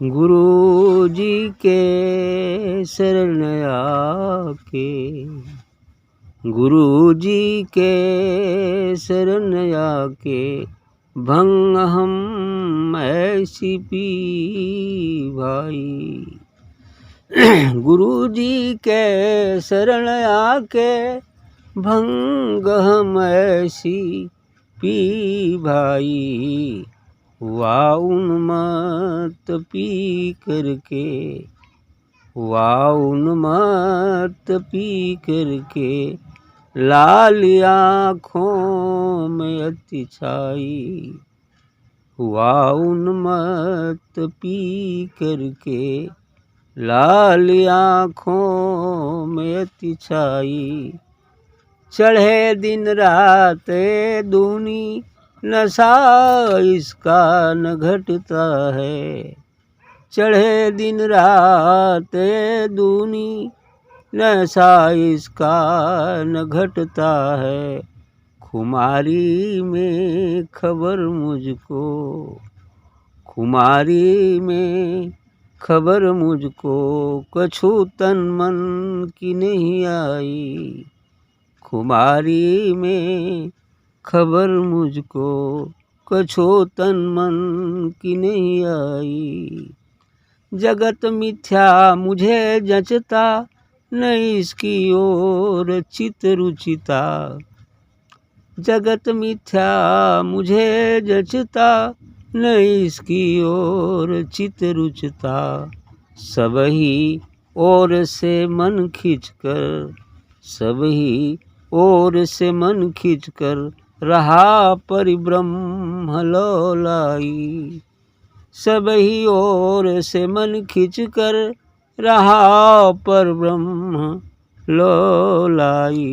गुरु जी के शरण आके, गुरु जी के शरण आके भंग हम ऐसी पी भाई। गुरु जी के शरण आके भंग हम ऐसी पी भाई। वाह उन्मत्त पी करके, वाह उन्मत्त पी करके लाल आँखों में अति छाई। वाह उन्मत्त पी करके लाल आँखों में अति छाई। चढ़े दिन रात दूनी नशा इसका न घटता है। चढ़े दिन रात दूनी नशा इसका न घटता है। खुमारी में खबर मुझको, खुमारी में खबर मुझको कछु तन मन की नहीं आई। खुमारी में खबर मुझको कछु तन मन की नहीं आई। जगत मिथ्या मुझे जचता न इसकी ओर चित रुचिता। जगत मिथ्या मुझे जचता न इसकी ओर चित रुचता। सब ही ओर से मन खींचकर, सब ही ओर से मन खींचकर रहा परिब्रह्म लोलाई। सब ही ओर से मन खींचकर रहा परब्रह्म लोलाई।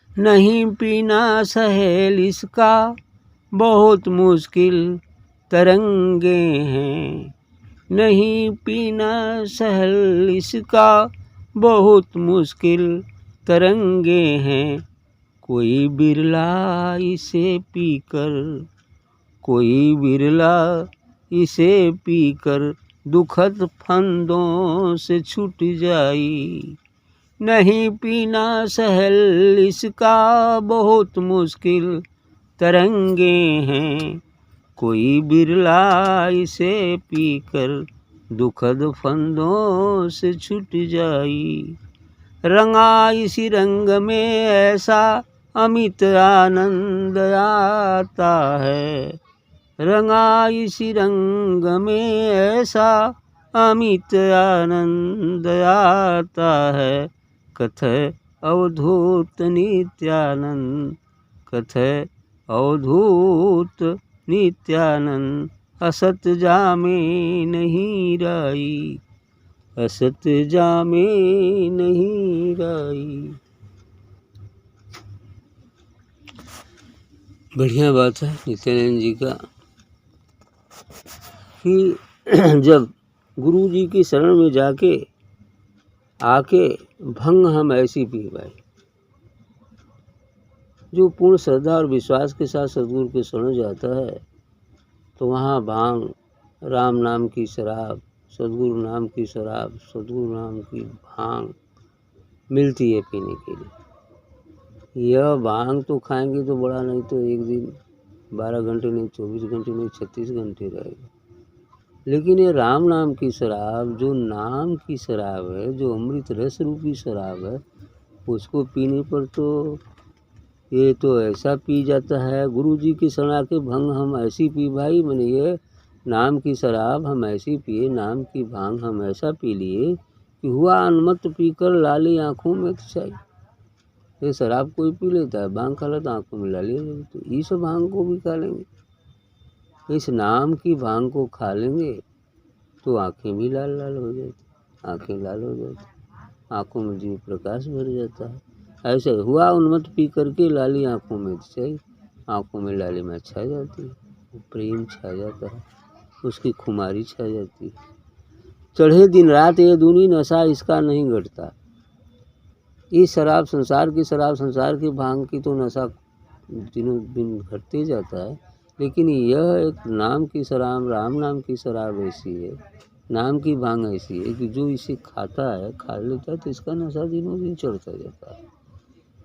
नहीं पीना सहेल इसका बहुत मुश्किल तरंगे हैं। नहीं पीना सहल इसका बहुत मुश्किल तरंगे हैं। कोई बिरला इसे पीकर, कोई बिरला इसे पीकर दुखद फंदों से छूट जाई। नहीं पीना सहल इसका बहुत मुश्किल तरंगे हैं। कोई बिरला इसे पीकर दुखद फंदों से छूट जाई। रंगा इसी रंग में ऐसा अमित आनंद आता है। रंगा इसी रंग में ऐसा अमित आनंद आता है। कथय अवधूत नित्यानंद, कथय अवधूत नित्यानंद। असत जामे नहीं राई, असत जामे नहीं राई। बढ़िया बात है नित्यानंद जी का कि जब गुरु जी की शरण में जाके आके भंग हम ऐसी पी भाई। जो पूर्ण श्रद्धा और विश्वास के साथ सदगुरु के शरण जाता है तो वहाँ भांग, राम नाम की शराब, सदगुरु नाम की शराब, सदगुरु नाम की भांग मिलती है पीने के लिए। यह भांग तो खाएंगे तो बड़ा नहीं तो एक दिन 12 घंटे नहीं, 24 घंटे नहीं, 36 घंटे रहेगा। लेकिन ये राम नाम की शराब, जो नाम की शराब है, जो अमृत रस रूपी शराब है, उसको पीने पर तो ये तो ऐसा पी जाता है। गुरु जी की शरण आके भंग हम ऐसी पी भाई, मैंने ये नाम की शराब हम ऐसी पिए, नाम की भांग हम ऐसा पी लिए कि हुआ अनमत पीकर लाली आँखों में छाई। ये शराब कोई पी लेता है, भांग खा लेता आँखों में लाली लगती। तो इस भांग को भी खा लेंगे, इस नाम की भांग को खा लेंगे तो आँखें भी लाल लाल हो जाती, आँखें लाल हो जाती, आँखों में जीव प्रकाश भर जाता है। ऐसे हुआ उन्मत्त पी करके लाली आँखों में छाई, आँखों में लाली में छा जाती है, प्रेम छा जाता है, उसकी खुमारी छा जाती है। चढ़े दिन रात ये दूनी नशा इसका नहीं घटता। इस शराब संसार की शराब, संसार की भांग की तो नशा दिनों दिन घटते जाता है, लेकिन यह एक नाम की शराब, राम नाम की शराब ऐसी है, नाम की भांग ऐसी है कि जो इसे खाता है, खा लेता है तो इसका नशा दिनों दिन चढ़ता जाता है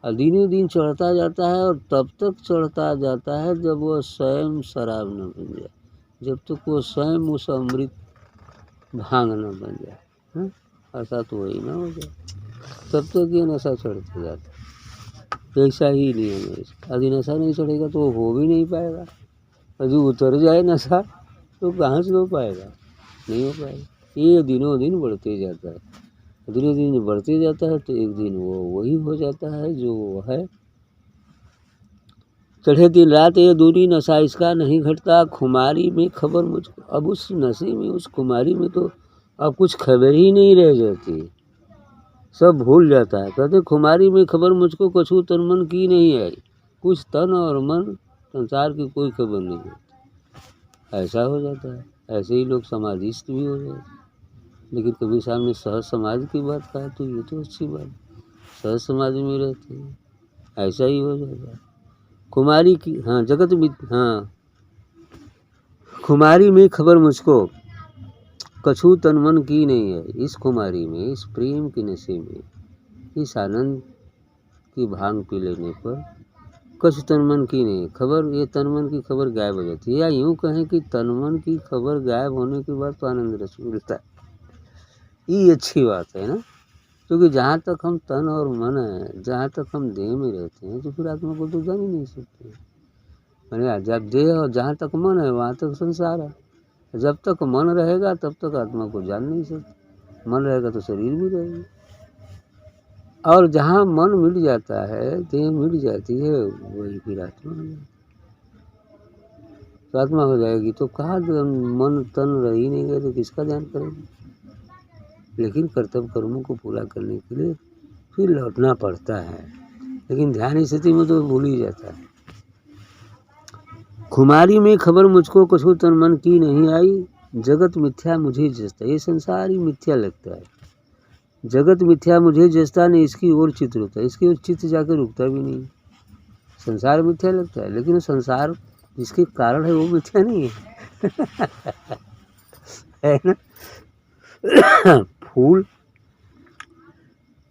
और दिनों दिन चढ़ता जाता है और तब तक चढ़ता जाता है जब वह स्वयं शराब न बन जाए, जब तक वो स्वयं उस अमृत भांग न बन जाए, हाँ? अर्थात वही ना हो जाए, तब तक ये नशा चढ़ता जाता है। ऐसा ही नियम है इसका। यदि नशा नहीं चढ़ेगा तो हो भी नहीं पाएगा, यदि उतर जाए नशा तो कहाँ से हो पाएगा, नहीं हो पाएगा। ये दिनों दिन बढ़ते जाता है, दिनों दिन बढ़ते जाता है तो एक दिन वो वही हो जाता है जो वो है। चढ़े दिन रात ये दूरी नशा इसका नहीं घटता, खुमारी में खबर मुझको। अब उस नशे में, उस खुमारी में तो अब कुछ खबर ही नहीं रह जाती, सब भूल जाता है। कहते खुमारी में खबर मुझको कछु तन मन की नहीं आई, कुछ तन और मन संसार की कोई खबर नहीं होती, ऐसा हो जाता है। ऐसे ही लोग समाधिस्ट भी हो जाते हैं। लेकिन कभी सामने सहज समाधि की बात कहा तो ये तो अच्छी बात, सहज समाधि में रहते हैं, ऐसा ही हो जाता है। कुमारी की, हाँ जगत में, हाँ खुमारी में खबर मुझको कछु तन मन की नहीं है। इस खुमारी में, इस प्रेम के नशे में, इस आनंद की भांग पी लेने पर कछु तन मन की नहीं खबर, ये तन मन की खबर गायब हो जाती है। या यूँ कहें कि तन मन की खबर गायब होने के बाद तो आनंद रस मिलता है। ये अच्छी बात है ना, क्योंकि जहाँ तक हम तन और मन है, जहाँ तक हम देह में रहते हैं, तो फिर आत्मा को तो जान ही नहीं सकते। मैंने जब देह और जहाँ तक मन है वहाँ तक संसार है। जब तक मन रहेगा तब तक आत्मा को जान नहीं सकते, मन रहेगा तो शरीर भी रहेगा। और जहाँ मन मिट जाता है, देह मिट जाती है, वही फिर आत्मा हो जाती, तो आत्मा हो जाएगी। तो कहाँ मन तन रह ही नहीं गए तो किसका ध्यान करेगी। लेकिन कर्तव्य कर्मों को पूरा करने के लिए फिर लौटना पड़ता है, लेकिन ध्यान स्थिति में तो भूल ही जाता है। खुमारी में खबर मुझको कछु तन मन की नहीं आई, जगत मिथ्या मुझे जसता। ये संसार ही मिथ्या लगता है, जगत मिथ्या मुझे जसता, नहीं इसकी ओर चित्त रुकता है, इसकी ओर चित्त जाकर रुकता भी नहीं। संसार मिथ्या लगता है, लेकिन संसार जिसके कारण है वो मिथ्या नहीं है, है ना। फूल,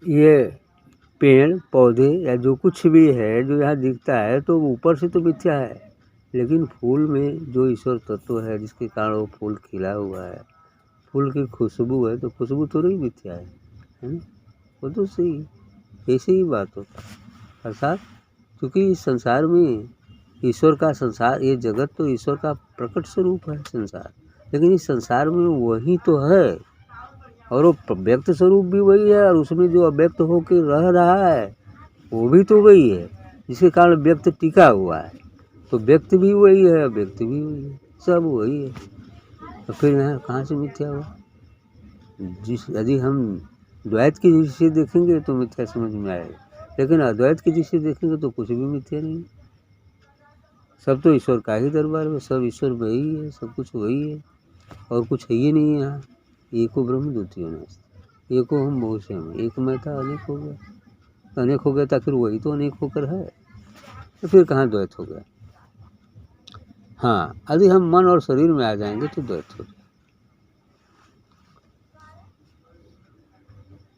ये पेड़ पौधे या जो कुछ भी है जो यहाँ दिखता है तो ऊपर से तो मिथ्या है, लेकिन फूल में जो ईश्वर तत्व है जिसके कारण वो फूल खिला हुआ है, फूल की खुशबू है, तो खुशबू थोड़ी ही मिथ्या है ना, वो तो सही। ऐसे ही बात होता है। अर्थात क्योंकि इस संसार में ईश्वर का, संसार ये जगत तो ईश्वर का प्रकट स्वरूप है संसार, लेकिन इस संसार में वही तो है और वो व्यक्त स्वरूप भी वही है, और उसमें जो अव्यक्त होकर रह रहा है वो भी तो वही है, जिसके कारण व्यक्त टिका हुआ है। तो व्यक्त भी वही है, अव्यक्त भी वही है, सब वही है। तो फिर यहाँ कहाँ से मिथ्या हुआ। यदि हम द्वैत की दृष्टि से देखेंगे तो मिथ्या समझ में आएगा, लेकिन अद्वैत की दृष्टि से देखेंगे तो कुछ भी मिथ्या नहीं। सब तो ईश्वर का ही दरबार है, सब ईश्वर वही है, सब कुछ वही है और कुछ है ही नहीं यहाँ। एको ब्रह्म द्वितीयो नास्ति, एको हम बहु श्याम, एक मैं था अनेक हो गया, अनेक हो गया था फिर वही तो अनेक होकर है, तो फिर कहाँ द्वैत हो गया। हाँ, यदि हम मन और शरीर में आ जाएंगे तो द्वैत हो जाए।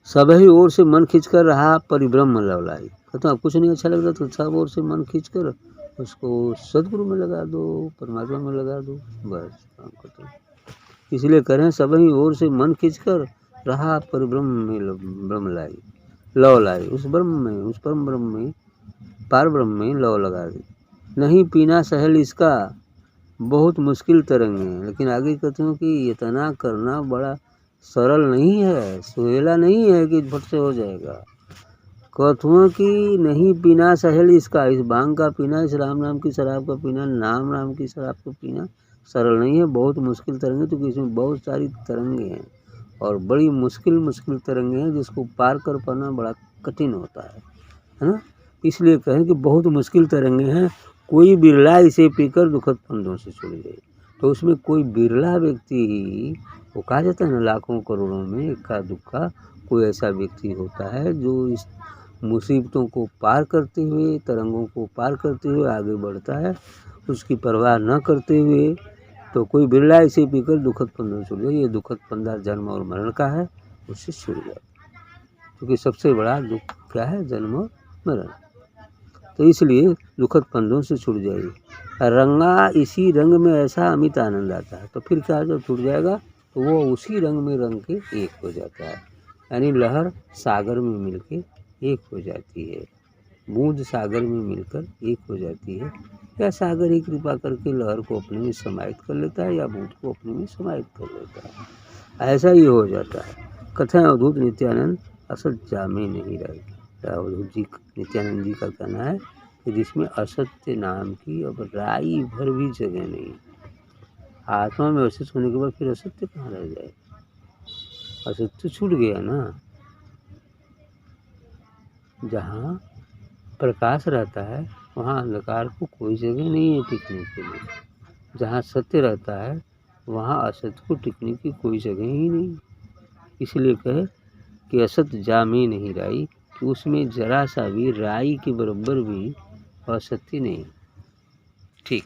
सभी ओर से मन खींचकर रहा परिब्रह्म लवलाई। कहते अब कुछ नहीं अच्छा लग रहा तो सब ओर से मन खींचकर उसको सदगुरु में लगा दो, परमात्मा में लगा दो, बस काम खत्म। इसलिए करें सभी ओर से मन खींचकर रहा परिब्रह्म में ब्रह्म लाई, लव लाई। उस ब्रह्म में, उस परम ब्रह्म में, पार ब्रह्म में लव लगा दी। नहीं पीना सहल इसका बहुत मुश्किल तरंग है। लेकिन आगे कहते हैं कि इतना करना बड़ा सरल नहीं है, सुहेला नहीं है कि झट से हो जाएगा। कहते कि नहीं पीना सहल इसका, इस भांग का पीना, इस राम नाम की शराब का पीना, नाम की शराब का पीना सरल नहीं है, बहुत मुश्किल तरंगे, क्योंकि इसमें बहुत सारी तरंगे हैं और बड़ी मुश्किल तरंगे हैं जिसको पार कर पाना बड़ा कठिन होता है ना। इसलिए कहें कि बहुत मुश्किल तरंगे हैं, कोई बिरला इसे पीकर दुखद फंदों से छुड़ गए। तो उसमें कोई बिरला व्यक्ति ही, वो कहा जाता है ना लाखों करोड़ों में इक्का दुक्का कोई ऐसा व्यक्ति होता है जो इस मुसीबतों को पार करते हुए, तरंगों को पार करते हुए आगे बढ़ता है। उसकी परवाह न करते हुए तो कोई बिरला इसे पीकर दुखद फंदों से छूट जाए। ये दुखद फंदा जन्म और मरण का है, उससे छूट जाए, क्योंकि सबसे बड़ा दुख क्या है? जन्म और मरण। तो इसलिए दुखद फंदों से छूट जाइए। रंगा इसी रंग में ऐसा अमित आनंद आता है। तो फिर क्या, जब छूट जाएगा तो वो उसी रंग में रंग के एक हो जाता है, यानी लहर सागर में मिलके एक हो जाती है, बूंद सागर में मिलकर एक हो जाती है, या सागर ही कृपा करके लहर को अपने में समाहित कर लेता है या बूंद को अपने में समाहित कर लेता है। ऐसा ही हो जाता है। कथन अवधूत नित्यानंद असत जामे नहीं रहे। अवधूत जी नित्यानंद जी का कहना है कि जिसमें असत्य नाम की अब राई भर भी जगह नहीं। आत्मा में अवस्थित होने के बाद फिर असत्य कहाँ रह जाए? असत्य छूट गया ना। जहाँ प्रकाश रहता है वहाँ अंधकार को कोई जगह नहीं है टिकने के लिए। जहाँ सत्य रहता है वहाँ असत्य को टिकने की कोई जगह ही नहीं। इसलिए कहे कि असत जामे नहीं राई, कि उसमें जरा सा भी राई के बराबर भी असत्य नहीं। ठीक।